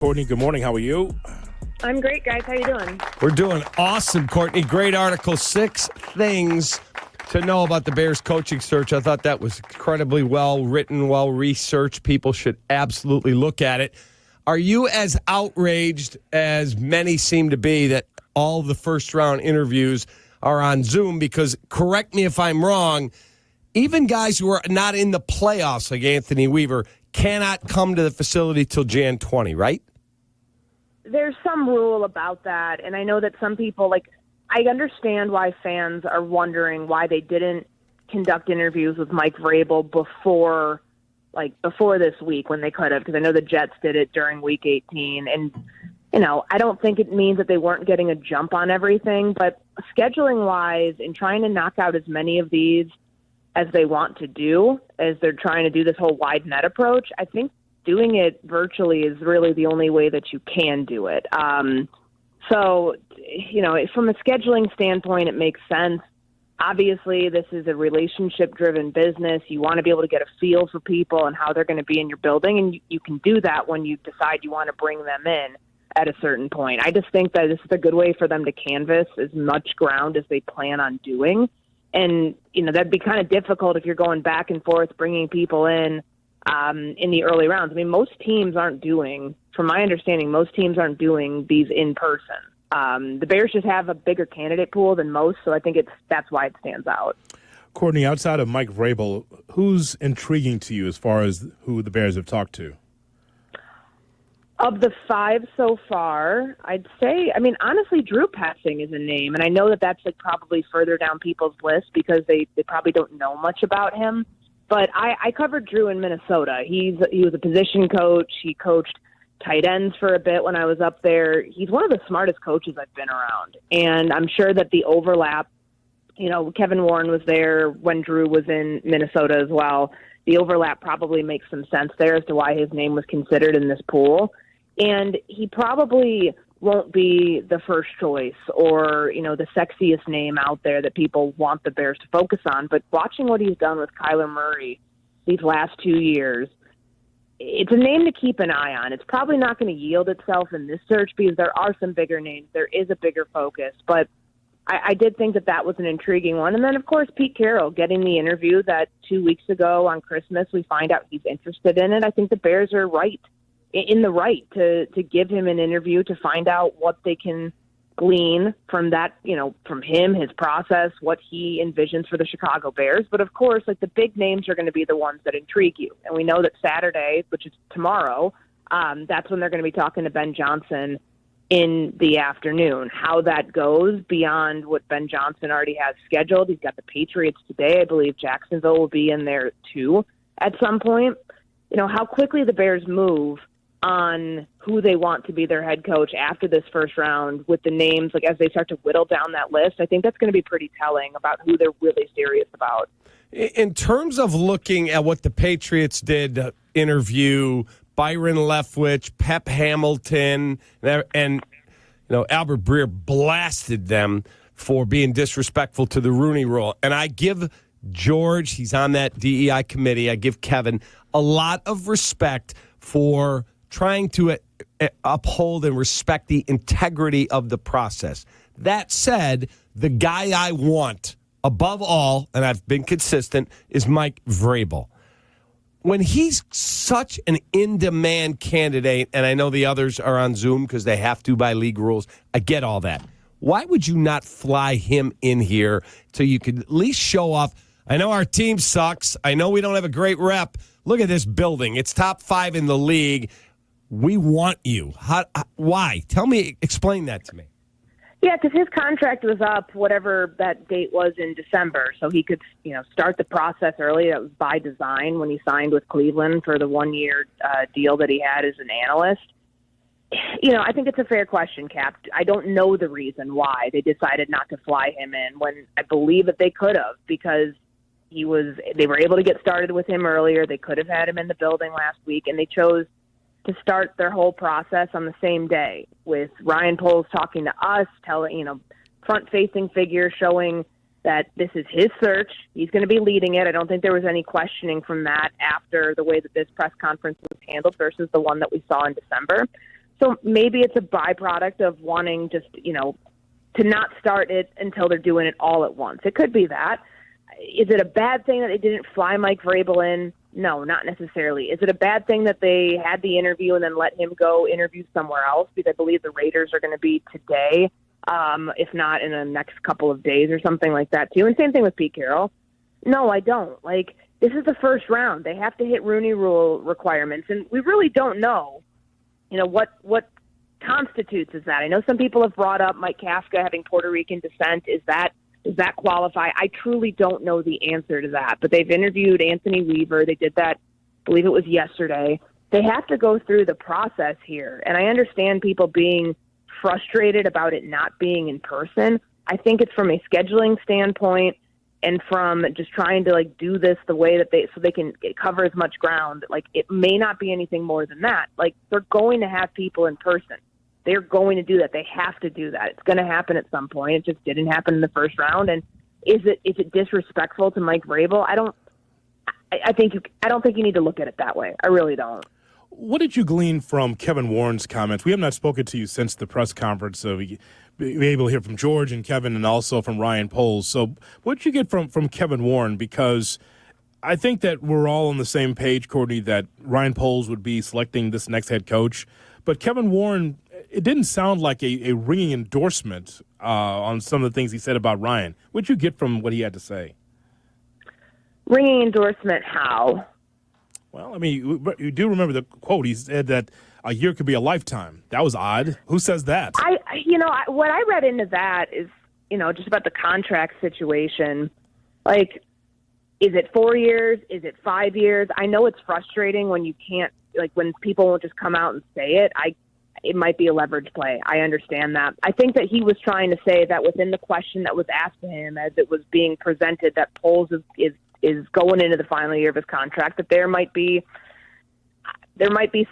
Courtney, good morning. How are you? I'm great, guys. How you doing? We're doing awesome, Courtney. Great article. 6 things to know about the Bears coaching search. I thought that was incredibly well written, well researched. People should absolutely look at it. Are you as outraged as many seem to be that all the first-round interviews are on Zoom? Because, correct me if I'm wrong, even guys who are not in the playoffs, like Anthony Weaver, cannot come to the facility till Jan 20, right? There's some rule about that, and I know that some people, I understand why fans are wondering why they didn't conduct interviews with Mike Vrabel before this week when they could have, because I know the Jets did it during Week 18, and, I don't think it means that they weren't getting a jump on everything, but scheduling-wise and trying to knock out as many of these as they want to do, as they're trying to do this whole wide net approach, I think doing it virtually is really the only way that you can do it. So, from a scheduling standpoint, it makes sense. Obviously, this is a relationship-driven business. You want to be able to get a feel for people and how they're going to be in your building, and you can do that when you decide you want to bring them in at a certain point. I just think that this is a good way for them to canvas as much ground as they plan on doing. And, that'd be kind of difficult if you're going back and forth, bringing people in the early rounds. I mean, most teams aren't doing, from my understanding, these in person. The Bears just have a bigger candidate pool than most, so I think that's why it stands out. Courtney, outside of Mike Vrabel, who's intriguing to you as far as who the Bears have talked to? Of the 5 so far, I'd say, honestly, Drew Petzing is a name, and I know that that's probably further down people's list because they probably don't know much about him. But I covered Drew in Minnesota. He was a position coach. He coached tight ends for a bit when I was up there. He's one of the smartest coaches I've been around, and I'm sure that the overlap, Kevin Warren was there when Drew was in Minnesota as well. The overlap probably makes some sense there as to why his name was considered in this pool. And he probably won't be the first choice or, the sexiest name out there that people want the Bears to focus on. But watching what he's done with Kyler Murray these last 2 years, it's a name to keep an eye on. It's probably not going to yield itself in this search because there are some bigger names. There is a bigger focus. But I did think that was an intriguing one. And then, of course, Pete Carroll getting the interview that 2 weeks ago on Christmas, we find out he's interested in it. I think the Bears are in the right to give him an interview to find out what they can glean from that, from him, his process, what he envisions for the Chicago Bears. But of course, the big names are going to be the ones that intrigue you. And we know that Saturday, which is tomorrow, that's when they're going to be talking to Ben Johnson in the afternoon. How that goes beyond what Ben Johnson already has scheduled. He's got the Patriots today. I believe Jacksonville will be in there too at some point. How quickly the Bears move on who they want to be their head coach after this first round with the names, as they start to whittle down that list, I think that's going to be pretty telling about who they're really serious about. In terms of looking at what the Patriots did, interview Byron Leftwich, Pep Hamilton, and Albert Breer blasted them for being disrespectful to the Rooney Rule. And I give George, he's on that DEI committee, I give Kevin a lot of respect for trying to uphold and respect the integrity of the process. That said, the guy I want above all, and I've been consistent, is Mike Vrabel. When he's such an in-demand candidate, and I know the others are on Zoom because they have to by league rules, I get all that. Why would you not fly him in here so you could at least show off? I know our team sucks. I know we don't have a great rep. Look at this building. It's top 5 in the league. We want you. Why? Explain that to me. Yeah, because his contract was up, whatever that date was in December, so he could, start the process early. That was by design when he signed with Cleveland for the 1-year deal that he had as an analyst. I think it's a fair question, Cap. I don't know the reason why they decided not to fly him in when I believe that they could have, because they were able to get started with him earlier. They could have had him in the building last week, and they chose to start their whole process on the same day with Ryan Poles talking to us, front-facing figure showing that this is his search. He's going to be leading it. I don't think there was any questioning from that after the way that this press conference was handled versus the one that we saw in December. So maybe it's a byproduct of wanting just, to not start it until they're doing it all at once. It could be that. Is it a bad thing that they didn't fly Mike Vrabel in? No, not necessarily. Is it a bad thing that they had the interview and then let him go interview somewhere else? Because I believe the Raiders are going to be today, if not in the next couple of days or something like that too. And same thing with Pete Carroll. No, I don't. This is the first round. They have to hit Rooney Rule requirements, and we really don't know, what constitutes as that. I know some people have brought up Mike Kafka having Puerto Rican descent. Does that qualify? I truly don't know the answer to that. But they've interviewed Anthony Weaver. They did that, I believe it was yesterday. They have to go through the process here. And I understand people being frustrated about it not being in person. I think it's from a scheduling standpoint and from just trying to do this the way that they can cover as much ground. It may not be anything more than that. They're going to have people in person. They're going to do that. They have to do that. It's going to happen at some point. It just didn't happen in the first round. And is it disrespectful to Mike Vrabel? I don't think you need to look at it that way. I really don't. What did you glean from Kevin Warren's comments? We have not spoken to you since the press conference, so we were able to hear from George and Kevin and also from Ryan Poles. So what did you get from Kevin Warren? Because I think that we're all on the same page, Courtney, that Ryan Poles would be selecting this next head coach. But Kevin Warren, it didn't sound like a ringing endorsement on some of the things he said about Ryan. What did you get from what he had to say? Ringing endorsement, how? Well, I mean, you do remember the quote. He said that a year could be a lifetime. That was odd. Who says that? What I read into that is, just about the contract situation. Is it 4 years? Is it 5 years? I know it's frustrating when you can't, when people won't just come out and say it. It might be a leverage play. I understand that. I think that he was trying to say that within the question that was asked to him as it was being presented, that Poles is going into the final year of his contract, that there might be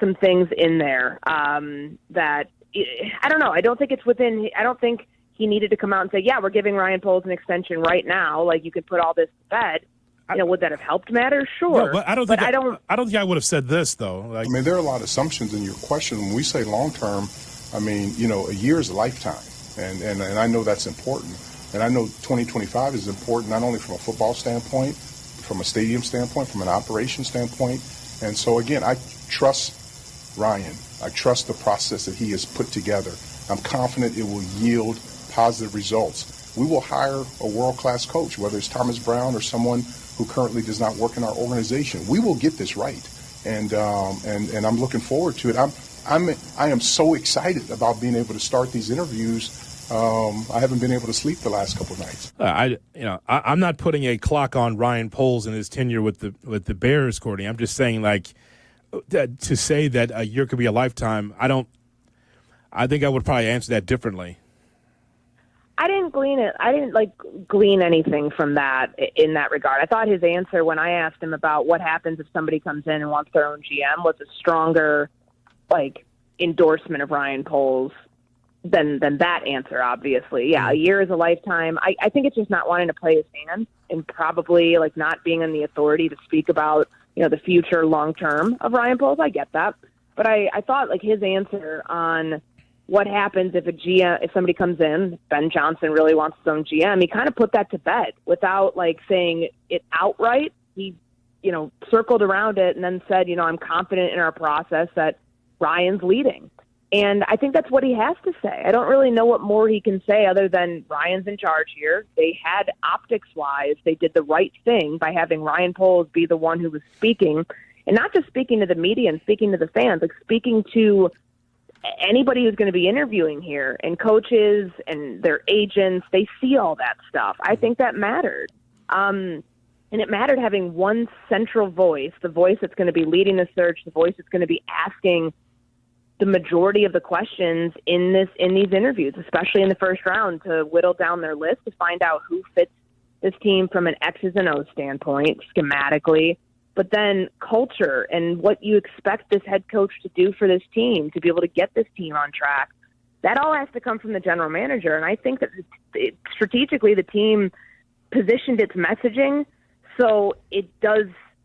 some things in there that I don't know. I don't think it's within. I don't think he needed to come out and say, "Yeah, we're giving Ryan Poles an extension right now. You can put all this to bed." Would that have helped matters? Sure. No, but I don't think I would have said this though. There are a lot of assumptions in your question. When we say long term, a year is a lifetime, and I know that's important. And I know 2025 is important not only from a football standpoint, from a stadium standpoint, from an operation standpoint. And so again, I trust Ryan. I trust the process that he has put together. I'm confident it will yield positive results. We will hire a world-class coach, whether it's Thomas Brown or someone who currently does not work in our organization. We will get this right, and I'm looking forward to it. I am so excited about being able to start these interviews. I haven't been able to sleep the last couple of nights. I'm not putting a clock on Ryan Poles and his tenure with the Bears, Courtney. I'm just saying, to say that a year could be a lifetime. I think I would probably answer that differently. I didn't glean anything from that in that regard. I thought his answer when I asked him about what happens if somebody comes in and wants their own GM was a stronger endorsement of Ryan Poles than that answer, obviously. Yeah, a year is a lifetime. I think it's just not wanting to play his hand and probably not being in the authority to speak about, the future long term of Ryan Poles. I get that. But I thought his answer on what happens if somebody comes in, Ben Johnson really wants his own GM, he kind of put that to bed without saying it outright. He, circled around it and then said, I'm confident in our process that Ryan's leading. And I think that's what he has to say. I don't really know what more he can say other than Ryan's in charge here. They had optics-wise, they did the right thing by having Ryan Poles be the one who was speaking, and not just speaking to the media and speaking to the fans, speaking to anybody who's going to be interviewing here, and coaches and their agents. They see all that stuff. I think that mattered. And it mattered having one central voice, the voice that's going to be leading the search, the voice that's going to be asking the majority of the questions in these interviews, especially in the first round, to whittle down their list to find out who fits this team from an X's and O's standpoint, schematically, but then culture and what you expect this head coach to do for this team to be able to get this team on track. That all has to come from the general manager. And I think that strategically the team positioned its messaging so it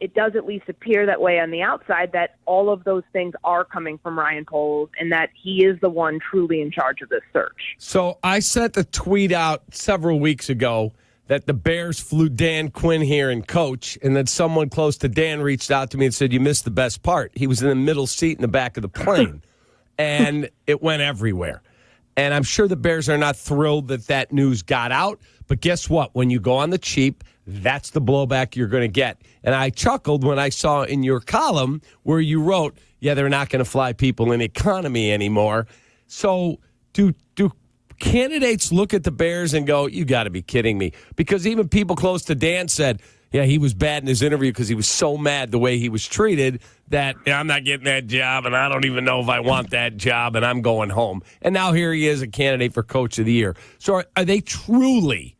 it does at least appear that way on the outside, that all of those things are coming from Ryan Poles and that he is the one truly in charge of this search. So I sent a tweet out several weeks ago that the Bears flew Dan Quinn here and coach, and then someone close to Dan reached out to me and said, you missed the best part. He was in the middle seat in the back of the plane, and it went everywhere. And I'm sure the Bears are not thrilled that that news got out, but guess what? When you go on the cheap, that's the blowback you're going to get. And I chuckled when I saw in your column where you wrote, yeah, they're not going to fly people in economy anymore. So do candidates look at the Bears and go, you got to be kidding me? Because even people close to Dan said, yeah, he was bad in his interview because he was so mad the way he was treated that I'm not getting that job and I don't even know if I want that job and I'm going home. And now here he is, a candidate for Coach of the Year. So are they truly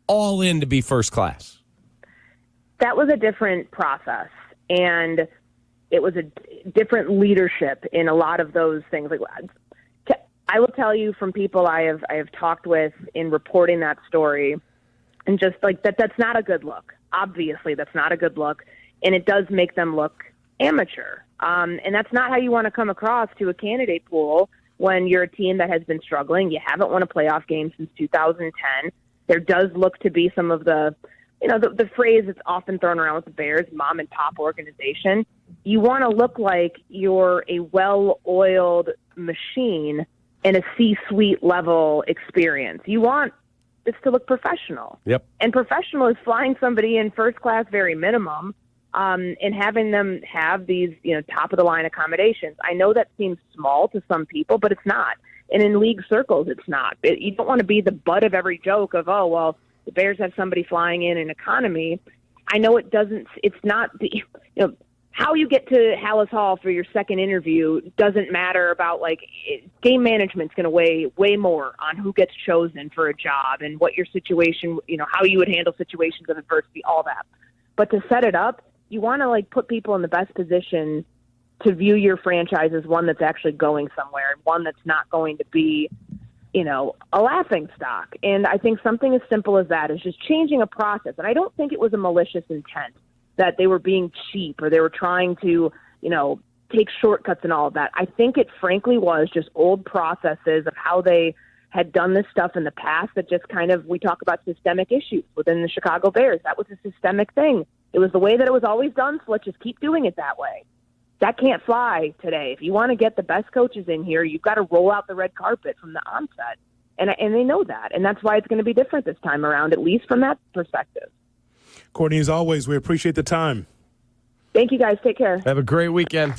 all in to be first class? That was a different process, and it was a different leadership in a lot of those things. Like, I will tell you from people I have talked with in reporting that story, and just like that's not a good look. Obviously, that's not a good look, and it does make them look amateur. And that's not how you want to come across to a candidate pool when you're a team that has been struggling. You haven't won a playoff game since 2010. There does look to be some of the phrase that's often thrown around with the Bears, mom and pop organization. You want to look like you're a well-oiled machine and a C-suite level experience. You want this to look professional. Yep. And professional is flying somebody in first class, very minimum, and having them have these, top of the line accommodations. I know that seems small to some people, but it's not. And in league circles, it's not. You don't want to be the butt of every joke of, oh, well, the Bears have somebody flying in economy. I know it's not how you get to Hallis Hall for your second interview doesn't matter about game management's going to weigh way more on who gets chosen for a job and what your situation, how you would handle situations of adversity, all that. But to set it up, you want to put people in the best position to view your franchise as one that's actually going somewhere and one that's not going to be, a laughing stock. And I think something as simple as that is just changing a process. And I don't think it was a malicious intent that they were being cheap or they were trying to, take shortcuts and all of that. I think it frankly was just old processes of how they had done this stuff in the past that just we talk about systemic issues within the Chicago Bears. That was a systemic thing. It was the way that it was always done, so let's just keep doing it that way. That can't fly today. If you want to get the best coaches in here, you've got to roll out the red carpet from the onset. And they know that. And that's why it's going to be different this time around, at least from that perspective. Courtney, as always, we appreciate the time. Thank you, guys. Take care. Have a great weekend.